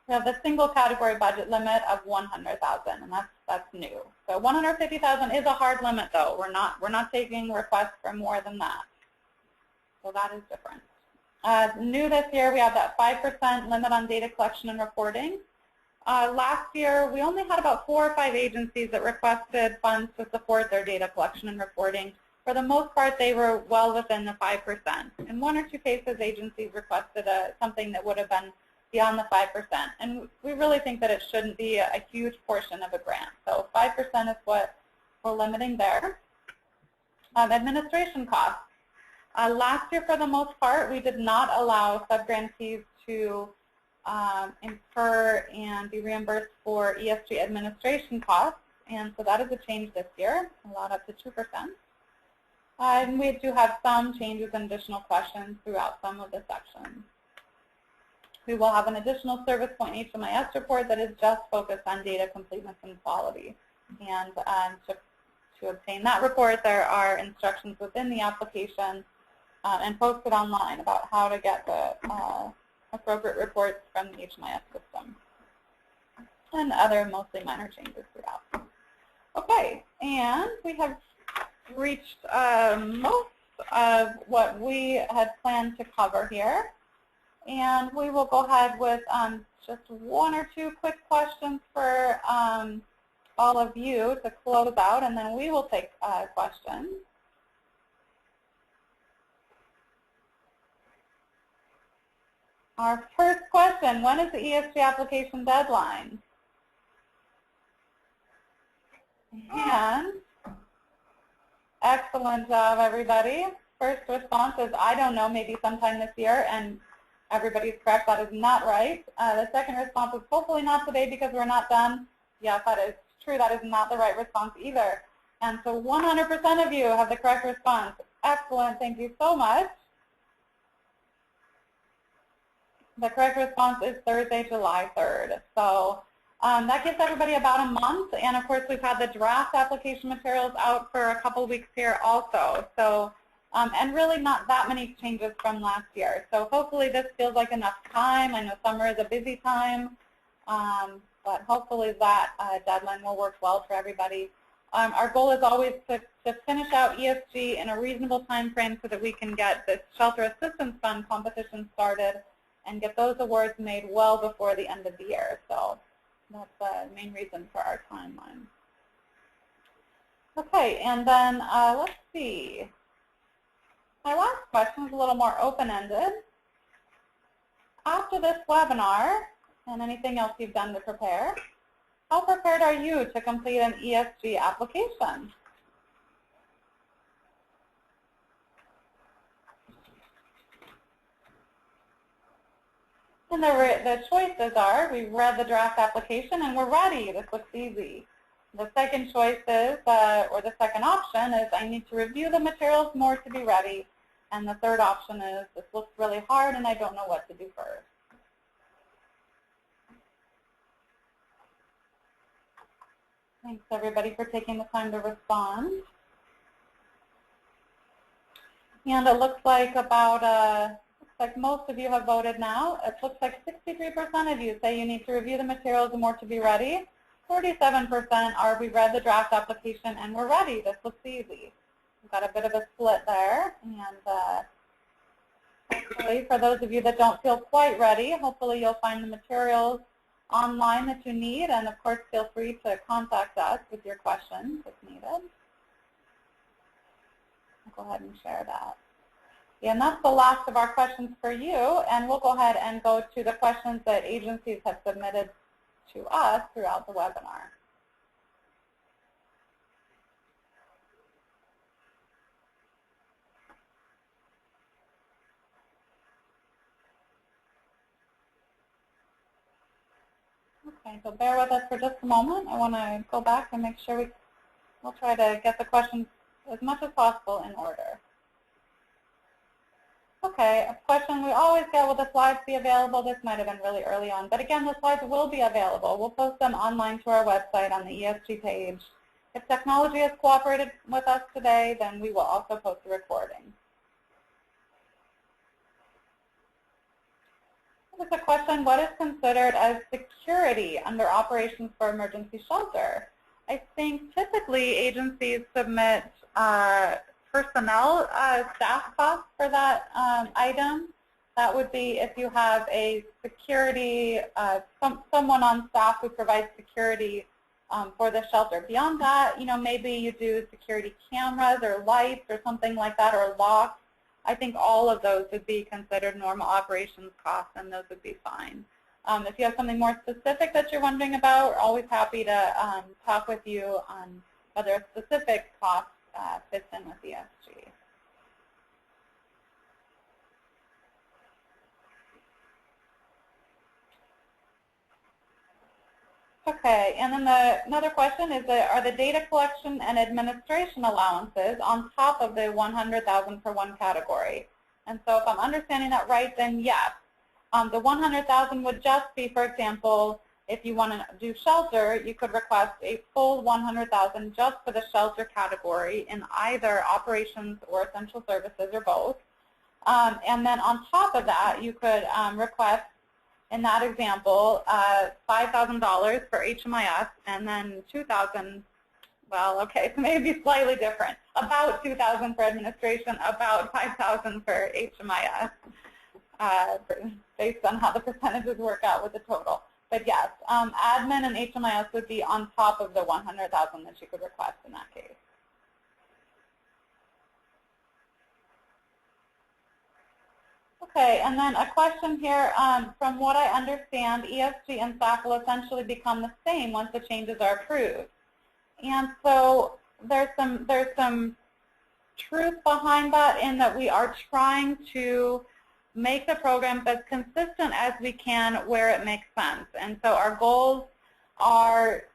We have the single category budget limit of $100,000, and that's new. So $150,000 is a hard limit, though. We're not taking requests for more than that. So that is different. New this year, we have that 5% limit on data collection and reporting. Last year, we only had about 4 or 5 agencies that requested funds to support their data collection and reporting. For the most part, they were well within the 5%. In 1 or 2 cases, agencies requested something that would have been beyond the 5%. And we really think that it shouldn't be a huge portion of a grant. So 5% is what we're limiting there. Administration costs. Last year, for the most part, we did not allow subgrantees to incur and be reimbursed for ESG administration costs, and so that is a change this year, allowed up to 2%. And we do have some changes and additional questions throughout some of the sections. We will have an additional service point HMIS report that is just focused on data completeness and quality. And to obtain that report, there are instructions within the application and posted online about how to get the appropriate reports from the HMIS system and other mostly minor changes throughout. Okay, and we have reached most of what we had planned to cover here. And we will go ahead with just one or two quick questions for all of you to close out, and then we will take questions. Our first question, when is the ESG application deadline? And excellent job, everybody. First response is, I don't know, maybe sometime this year, and everybody's correct. That is not right. The second response is hopefully not today because we're not done. Yes, that is true. That is not the right response either. And so 100% of you have the correct response. Excellent. Thank you so much. The correct response is Thursday, July 3rd. So that gives everybody about a month. And of course, we've had the draft application materials out for a couple of weeks here also. So, and really not that many changes from last year. So hopefully this feels like enough time. I know summer is a busy time, but hopefully that deadline will work well for everybody. Our goal is always to finish out ESG in a reasonable time frame so that we can get this Shelter Assistance Fund competition started and get those awards made well before the end of the year. So that's the main reason for our timeline. Okay, and then let's see. My last question is a little more open-ended. After this webinar, and anything else you've done to prepare, how prepared are you to complete an ESG application? And the choices are, we've read the draft application and we're ready. This looks easy. The second choice is, or the second option is, I need to review the materials more to be ready. And the third option is, this looks really hard and I don't know what to do first. Thanks everybody for taking the time to respond. And it looks like most of you have voted now. It looks like 63% of you say you need to review the materials and more to be ready. 47% are, we read the draft application and we're ready. This looks easy. We've got a bit of a split there. And hopefully for those of you that don't feel quite ready, hopefully you'll find the materials online that you need. And of course, feel free to contact us with your questions if needed. I'll go ahead and share that. And that's the last of our questions for you, and we'll go ahead and go to the questions that agencies have submitted to us throughout the webinar. Okay, so bear with us for just a moment. I want to go back and make sure we'll try to get the questions as much as possible in order. Okay, a question we always get, will the slides be available? This might have been really early on, but again, the slides will be available. We'll post them online to our website on the ESG page. If technology has cooperated with us today, then we will also post a recording. There's a question, what is considered as security under operations for emergency shelter? I think typically agencies submit personnel staff costs for that item. That would be if you have a security, someone on staff who provides security for the shelter. Beyond that, maybe you do security cameras or lights or something like that, or locks. I think all of those would be considered normal operations costs, and those would be fine. If you have something more specific that you're wondering about, we're always happy to talk with you on whether a specific cost fits in with ESG. Okay, and then another question is, are the data collection and administration allowances on top of the $100,000 for one category? And so if I'm understanding that right, then yes. The $100,000 would just be, for example, if you want to do shelter, you could request a full $100,000 just for the shelter category in either operations or essential services or both. And then on top of that, you could request, in that example, $5,000 for HMIS, and then $2,000, well, okay, so maybe slightly different, about $2,000 for administration, about $5,000 for HMIS, based on how the percentages work out with the total. But yes, admin and HMIS would be on top of the $100,000 that you could request in that case. Okay, and then a question here, from what I understand, ESG and SAF will essentially become the same once the changes are approved. And so there's some truth behind that, in that we are trying to make the programs as consistent as we can where it makes sense. And so our goals are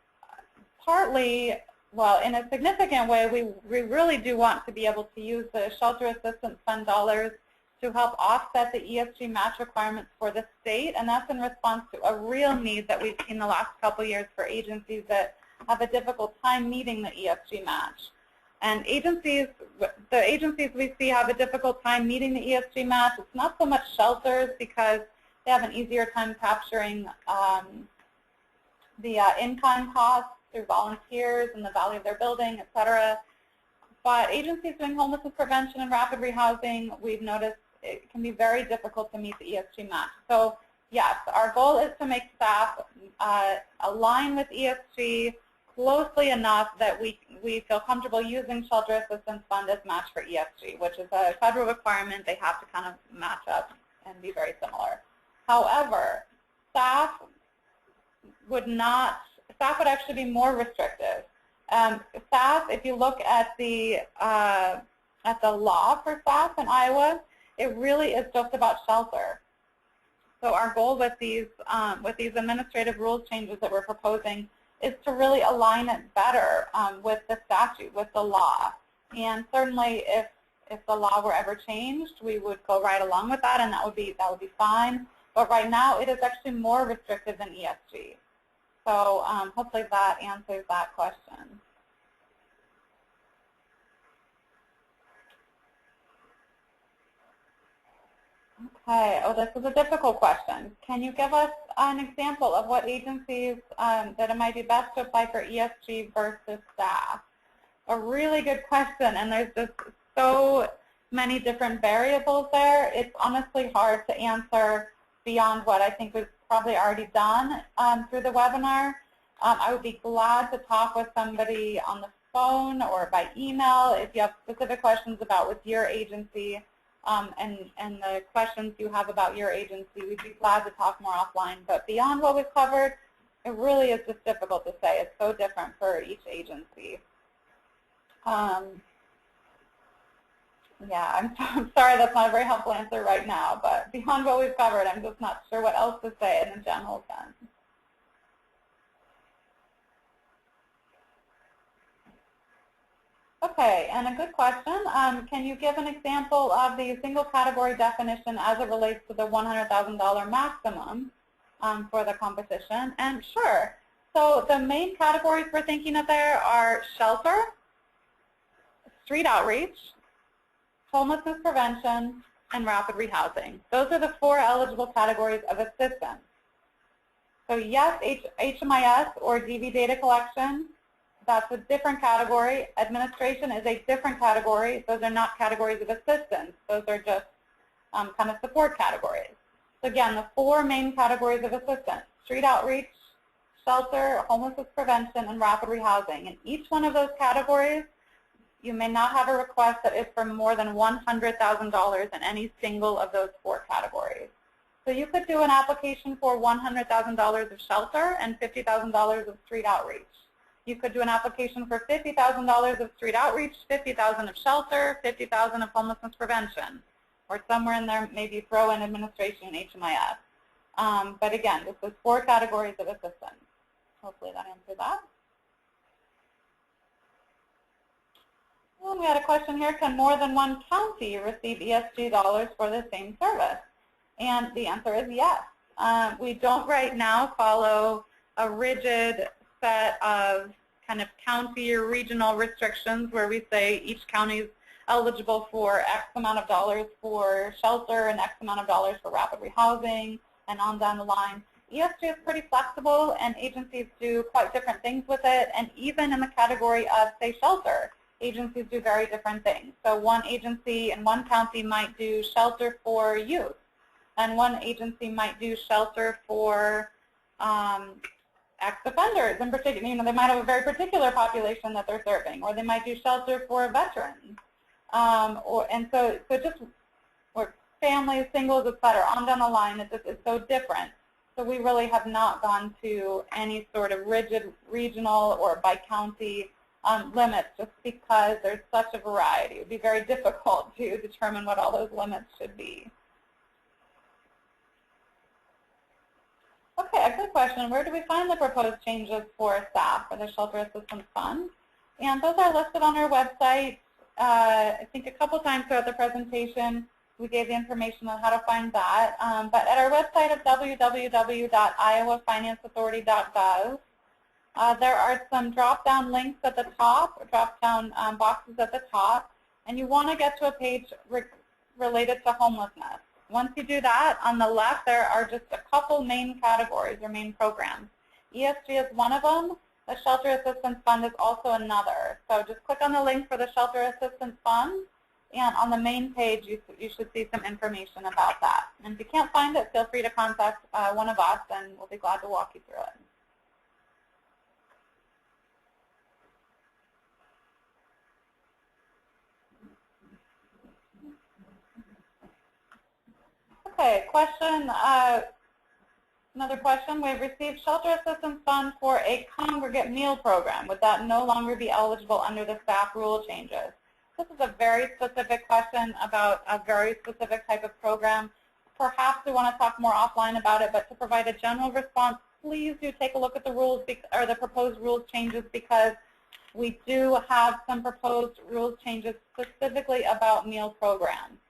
partly, well, in a significant way, we really do want to be able to use the Shelter Assistance Fund dollars to help offset the ESG match requirements for the state, and that's in response to a real need that we've seen the last couple of years for agencies that have a difficult time meeting the ESG match. And the agencies we see have a difficult time meeting the ESG match. It's not so much shelters, because they have an easier time capturing the in-kind costs through volunteers and the value of their building, et cetera. But agencies doing homelessness prevention and rapid rehousing, we've noticed it can be very difficult to meet the ESG match. So yes, our goal is to make staff align with ESG closely enough that we feel comfortable using Shelter Assistance Fund as match for ESG, which is a federal requirement. They have to kind of match up and be very similar. However, staff would actually be more restrictive. Staff, if you look at the law for staff in Iowa, it really is just about shelter. So our goal with these administrative rules changes that we're proposing is to really align it better with the statute, with the law. And certainly, if the law were ever changed, we would go right along with that, and that would be fine. But right now, it is actually more restrictive than ESG. So hopefully that answers that question. Okay, oh, this is a difficult question. Can you give us an example of what agencies that it might be best to apply for ESG versus staff? A really good question, and there's just so many different variables there. It's honestly hard to answer beyond what I think was probably already done through the webinar. I would be glad to talk with somebody on the phone or by email if you have specific questions about with your agency. And the questions you have about your agency, we'd be glad to talk more offline. But beyond what we've covered, it really is just difficult to say. It's so different for each agency. Yeah, I'm sorry that's not a very helpful answer right now, but beyond what we've covered, I'm just not sure what else to say in a general sense. Okay, and a good question. Can you give an example of the single category definition as it relates to the $100,000 maximum for the composition? And sure. So the main categories we're thinking of there are shelter, street outreach, homelessness prevention, and rapid rehousing. Those are the 4 eligible categories of assistance. So yes, HMIS or DV data collection, that's a different category. Administration is a different category. Those are not categories of assistance. Those are just kind of support categories. So again, the 4 main categories of assistance: street outreach, shelter, homelessness prevention, and rapid rehousing. In each one of those categories, you may not have a request that is for more than $100,000 in any single of those 4 categories. So you could do an application for $100,000 of shelter and $50,000 of street outreach. You could do an application for $50,000 of street outreach, $50,000 of shelter, $50,000 of homelessness prevention, or somewhere in there maybe throw in administration and HMIS. But again, this is 4 categories of assistance. hopefully that answered that. And we had a question here, can more than one county receive ESG dollars for the same service? And the answer is yes. We don't right now follow a rigid set of kind of county or regional restrictions where we say each county is eligible for X amount of dollars for shelter and X amount of dollars for rapid rehousing and on down the line. ESG is pretty flexible and agencies do quite different things with it, and even in the category of, say, shelter, agencies do very different things. So one agency in one county might do shelter for youth, and one agency might do shelter for ex-offenders in particular. You know, they might have a very particular population that they're serving, or they might do shelter for veterans, and so just or families, singles, et cetera, on down the line. It's so different. So we really have not gone to any sort of rigid regional or by county limits, just because there's such a variety. It would be very difficult to determine what all those limits should be. Okay, a good question. Where do we find the proposed changes for staff for the Shelter Assistance Fund? And those are listed on our website. I think a couple times throughout the presentation we gave the information on how to find that. But at our website of www.iowafinanceauthority.gov, there are some drop-down links at the top, or drop-down boxes at the top, and you want to get to a page related to homelessness. Once you do that, on the left there are just a couple main categories or main programs. ESG is one of them. The Shelter Assistance Fund is also another. So just click on the link for the Shelter Assistance Fund, and on the main page you should see some information about that. And if you can't find it, feel free to contact one of us, and we'll be glad to walk you through it. Okay, question, another question. We've received Shelter Assistance Fund for a congregate meal program. Would that no longer be eligible under the staff rule changes? This is a very specific question about a very specific type of program. Perhaps we want to talk more offline about it, but to provide a general response, please do take a look at the rules or the proposed rules changes, because we do have some proposed rules changes specifically about meal programs.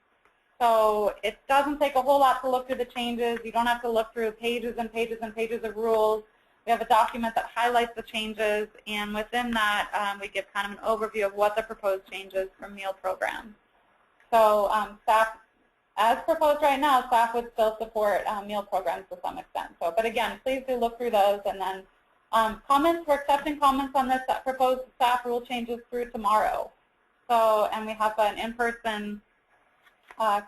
So it doesn't take a whole lot to look through the changes. You don't have to look through pages and pages and pages of rules. We have a document that highlights the changes, and within that we give kind of an overview of what the proposed changes for meal programs. So staff, as proposed right now, staff would still support meal programs to some extent. So, but again, please do look through those, and then comments, we're accepting comments on this proposed staff rule changes through tomorrow. So, and we have an in-person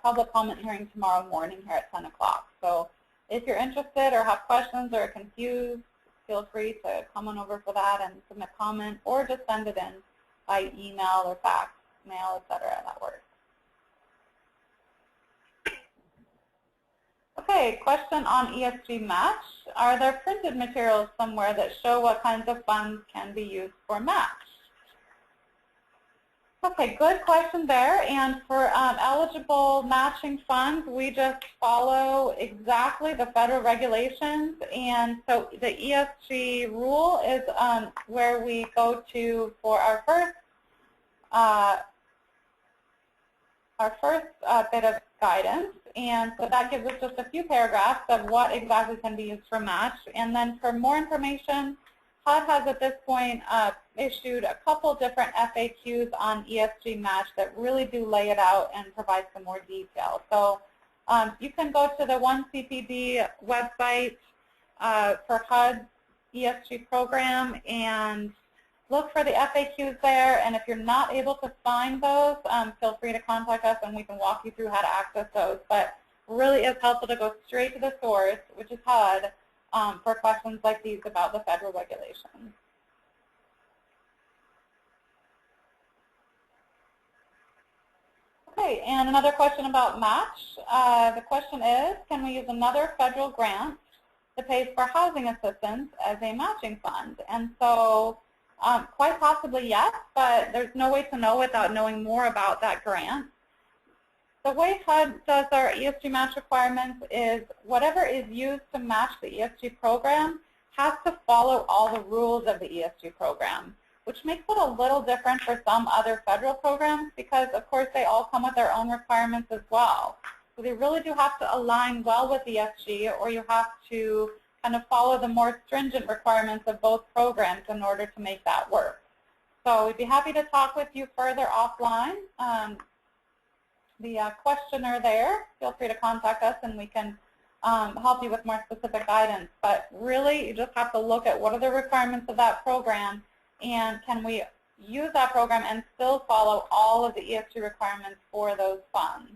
public comment hearing tomorrow morning here at 10 o'clock. So if you're interested or have questions or are confused, feel free to come on over for that and submit comment, or just send it in by email or fax, mail, etc. That works. Okay, question on ESG match. Are there printed materials somewhere that show what kinds of funds can be used for match? Okay, good question there. And for eligible matching funds, we just follow exactly the federal regulations. And so the ESG rule is where we go to for our first bit of guidance. And so that gives us just a few paragraphs of what exactly can be used for match. And then for more information, HUD has at this point issued a couple different FAQs on ESG match that really do lay it out and provide some more detail. So you can go to the 1CPD website for HUD's ESG program and look for the FAQs there. And if you're not able to find those, feel free to contact us and we can walk you through how to access those. But it really is helpful to go straight to the source, which is HUD, for questions like these about the federal regulations. Okay, and another question about match. The question is, can we use another federal grant to pay for housing assistance as a matching fund? And so quite possibly yes, but there's no way to know without knowing more about that grant. The way HUD does our ESG match requirements is whatever is used to match the ESG program has to follow all the rules of the ESG program, which makes it a little different for some other federal programs because, of course, they all come with their own requirements as well. So they really do have to align well with ESG, or you have to kind of follow the more stringent requirements of both programs in order to make that work. So we'd be happy to talk with you further offline. The questioner there, feel free to contact us and we can help you with more specific guidance. But really, you just have to look at what are the requirements of that program and can we use that program and still follow all of the ESG requirements for those funds.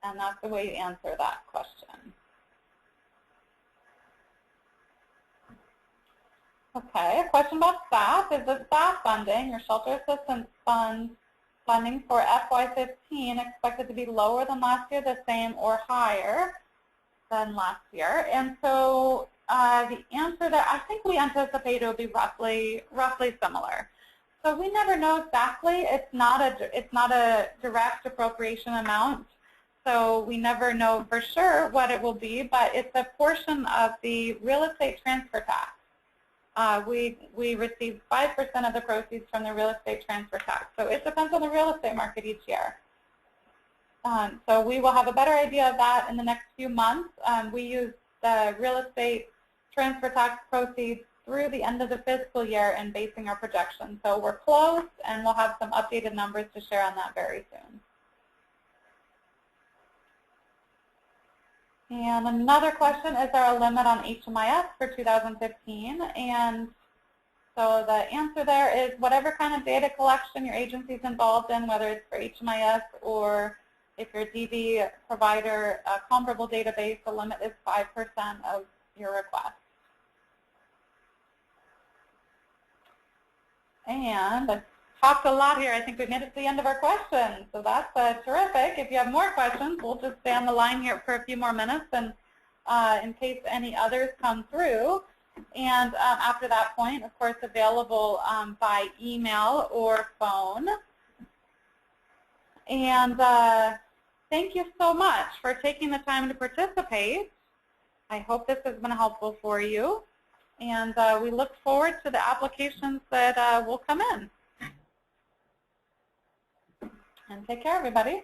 And that's the way you answer that question. Okay, a question about staff. Is the staff funding, your shelter assistance fund funding for FY15 expected to be lower than last year, the same, or higher than last year? And so the answer that I think we anticipate it will be roughly similar. So we never know exactly. It's not a direct appropriation amount. So we never know for sure what it will be, but it's a portion of the real estate transfer tax. We receive 5% of the proceeds from the real estate transfer tax. So it depends on the real estate market each year. So we will have a better idea of that in the next few months. We use the real estate transfer tax proceeds through the end of the fiscal year in basing our projections. So we're close, and we'll have some updated numbers to share on that very soon. And another question, is there a limit on HMIS for 2015? And so the answer there is whatever kind of data collection your agency is involved in, whether it's for HMIS or if you're a DB provider, a comparable database, the limit is 5% of your request. And I've talked a lot here. I think we've made it to the end of our questions. So that's terrific. If you have more questions, we'll just stay on the line here for a few more minutes and in case any others come through. And after that point, of course, available by email or phone. And thank you so much for taking the time to participate. I hope this has been helpful for you. And we look forward to the applications that will come in. And take care, everybody.